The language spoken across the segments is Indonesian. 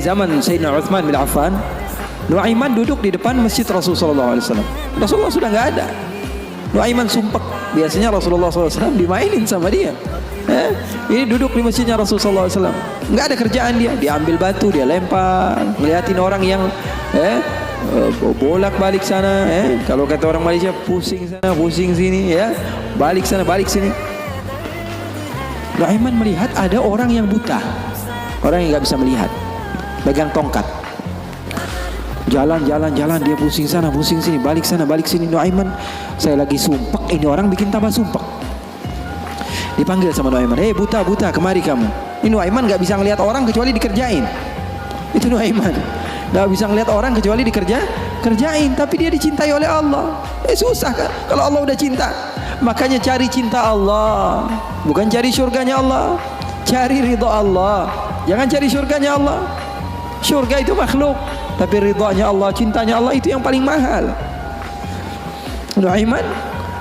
zaman Sayyidina Uthman bin Affan, Nuaiman duduk di depan masjid Rasulullah SAW. Rasulullah sudah nggak ada. Nuaiman sumpek. Biasanya Rasulullah SAW dimainin sama dia. Ini duduk di masjidnya Rasulullah SAW. Nggak ada kerjaan dia. Dia ambil batu, dia lempar, ngeliatin orang yang bolak balik sana. Kalau kata orang Malaysia, pusing sana, pusing sini, ya, balik sana, balik sini. Nuaiman melihat ada orang yang buta, orang yang nggak bisa melihat, pegang tongkat. Jalan, dia pusing sana, pusing sini, balik sana, balik sini. Nuaiman, saya lagi sumpek, ini orang bikin tambah sumpek. Dipanggil sama Nuaiman, buta, kemari kamu. Ini Nuaiman nggak bisa ngelihat orang kecuali dikerjain. Itu Nuaiman, nggak bisa ngelihat orang kecuali kerjain. Tapi dia dicintai oleh Allah. Susah kan? Kalau Allah udah cinta, makanya cari cinta Allah, bukan cari surganya Allah. Cari ridha Allah, jangan cari surganya Allah. Surga itu makhluk, tapi ridhanya Allah, cintanya Allah itu yang paling mahal. Nuaiman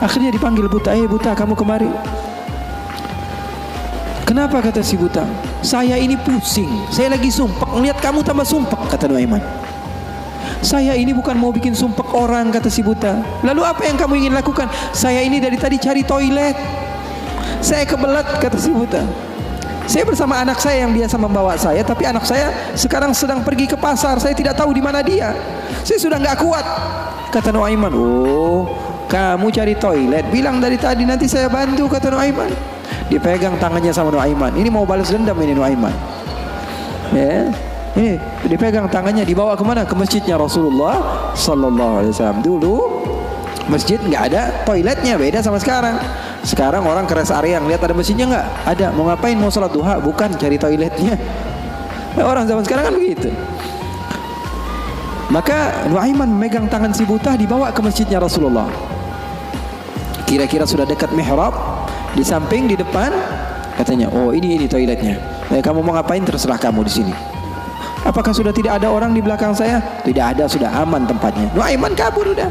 akhirnya dipanggil buta. Buta, kamu kemari. Kenapa, kata si buta? Saya ini pusing, saya lagi sumpek, ngeliat kamu tambah sumpek, kata Nuaiman. Saya ini bukan mau bikin sumpek orang, kata si buta. Lalu apa yang kamu ingin lakukan? Saya ini dari tadi cari toilet, saya kebelet, kata si buta. Saya bersama anak saya yang biasa membawa saya, tapi anak saya sekarang sedang pergi ke pasar. Saya tidak tahu di mana dia. Saya sudah nggak kuat, kata Nuaiman. Oh, kamu cari toilet, bilang dari tadi, nanti saya bantu, kata Nuaiman. Dipegang tangannya sama Nuaiman. Ini mau balas dendam ini Nuaiman. Ini dipegang tangannya, dibawa kemana? Ke masjidnya Rasulullah Sallallahu Alaihi Wasallam. Dulu masjid nggak ada toiletnya, beda sama sekarang. Sekarang orang ke rest area, ngeliat ada mesinnya nggak? Ada. Mau ngapain? Mau sholat duha? Bukan, cari toiletnya. Orang zaman sekarang kan begitu. Maka Nuaiman memegang tangan si buta, dibawa ke masjidnya Rasulullah. Kira-kira sudah dekat mihrab, di samping, di depan, katanya, oh ini toiletnya. Kamu mau ngapain? Terserah kamu di sini. Apakah sudah tidak ada orang di belakang saya? Tidak ada, sudah aman tempatnya. Nuaiman kabur udah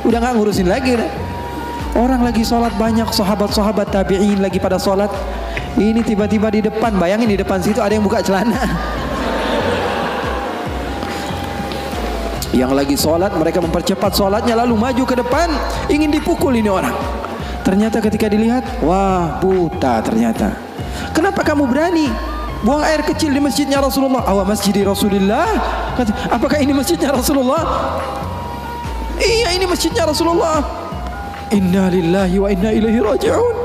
nggak ngurusin lagi udah. Orang lagi sholat banyak, sahabat-sahabat tabi'in lagi pada sholat. Ini tiba-tiba di depan, bayangin di depan situ ada yang buka celana. Yang lagi sholat, mereka mempercepat sholatnya, lalu maju ke depan, ingin dipukul ini orang. Ternyata ketika dilihat, wah buta ternyata. Kenapa kamu berani buang air kecil di masjidnya Rasulullah? Awa masjidi Rasulullah. Apakah ini masjidnya Rasulullah? Iya, ini masjidnya Rasulullah. Inna lillahi wa inna ilaihi raji'un.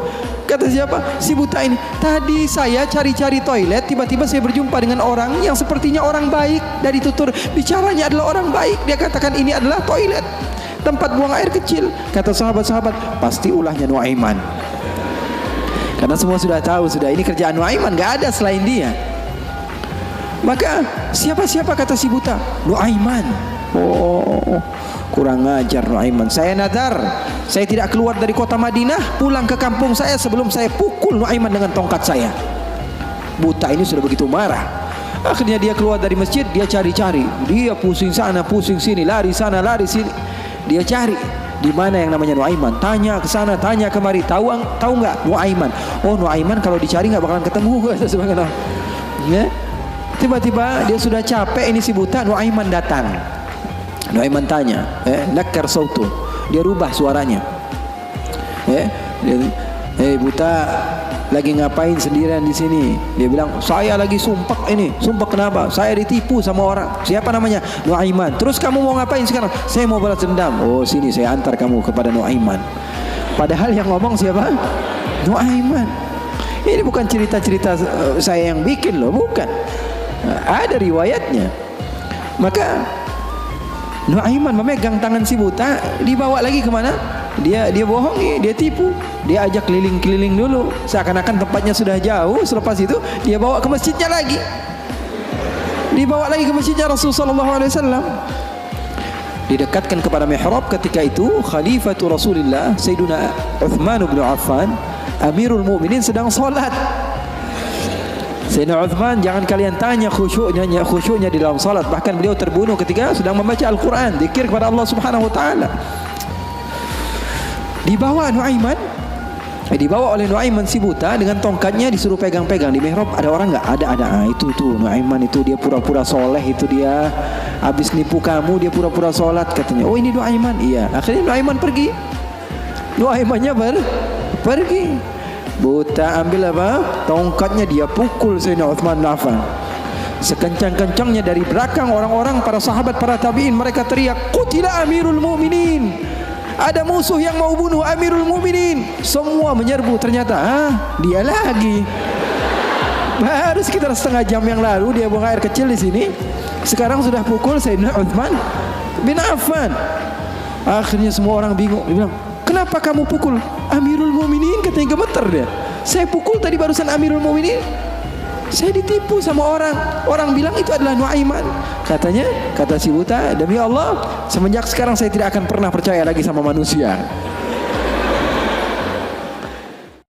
Kata siapa? Si buta ini. Tadi saya cari-cari toilet, tiba-tiba saya berjumpa dengan orang yang sepertinya orang baik. Dari tutur bicaranya adalah orang baik. Dia katakan ini adalah toilet, tempat buang air kecil. Kata sahabat-sahabat, pasti ulahnya Nuaiman. Karena semua sudah tahu, sudah ini kerjaan Nuaiman, gak ada selain dia. Maka siapa-siapa, kata si buta? Nuaiman. Oh, kurang ajar Nuaiman. Saya nadar, saya tidak keluar dari kota Madinah, pulang ke kampung saya sebelum saya pukul Nuaiman dengan tongkat saya. Buta ini sudah begitu marah. Akhirnya dia keluar dari masjid, dia cari-cari. Dia pusing sana, pusing sini, lari sana, lari sini. Dia cari di mana yang namanya Nuaiman. Tanya ke sana, tanya kemari. Tahu nggak Nuaiman? Oh, Nuaiman kalau dicari nggak bakalan ketemu. Ya. Tiba-tiba dia sudah capek, ini si buta. Nuaiman datang. Nuaiman tanya, nakar sautu. Dia rubah suaranya. Buta, lagi ngapain sendirian di sini? Dia bilang, saya lagi sumpek ini. Sumpek kenapa? Saya ditipu sama orang. Siapa namanya? Nuaiman. Terus kamu mau ngapain sekarang? Saya mau balas dendam. Oh, sini saya antar kamu kepada Nuaiman. Padahal yang ngomong siapa? Nuaiman. Ini bukan cerita-cerita saya yang bikin loh, bukan. Ada riwayatnya. Maka Nuaiman memegang tangan si buta, dibawa lagi kemana? Dia bohongi, dia tipu. Dia ajak keliling-keliling dulu, seakan-akan tempatnya sudah jauh. Selepas itu dia bawa ke masjidnya lagi. Dibawa lagi ke masjidnya Rasulullah SAW. Didekatkan kepada mihrab. Ketika itu Khalifatu Rasulullah Sayyiduna Uthman bin Affan, Amirul Mukminin, sedang sholat. Sayyidina Uthman, jangan kalian tanya khusyuknya di dalam salat. Bahkan beliau terbunuh ketika sedang membaca Al-Quran, zikir kepada Allah Subhanahu Wa Taala. Dibawa Nuaiman Dibawa oleh Nuaiman si buta dengan tongkatnya, disuruh pegang-pegang di mihrab. Ada orang nggak? Ada. Ah, itu tuh Nuaiman itu, dia pura-pura soleh, itu dia habis nipu kamu, dia pura-pura sholat katanya. Oh ini Nuaiman. Iya. Akhirnya Nuaiman pergi. Nuaimannya pergi. Buta ambil apa? Tongkatnya, dia pukul Sayyidina Utsman bin Affan. Sekencang-kencangnya dari belakang orang-orang, para sahabat, para tabi'in, mereka teriak, "Qutila Amirul Mukminin." Ada musuh yang mau bunuh Amirul Mukminin. Semua menyerbu, ternyata dia lagi. Baru sekitar setengah jam yang lalu dia buang air kecil di sini. Sekarang sudah pukul Sayyidina Utsman bin Affan. Akhirnya semua orang bingung. Dia bilang, "Kenapa kamu pukul Amirul Mukminin?" Katanya gemeter dia. "Saya pukul tadi barusan Amirul Mukminin. Saya ditipu sama orang. Orang bilang itu adalah Nuaiman." Katanya, kata si buta, "Demi Allah, semenjak sekarang saya tidak akan pernah percaya lagi sama manusia."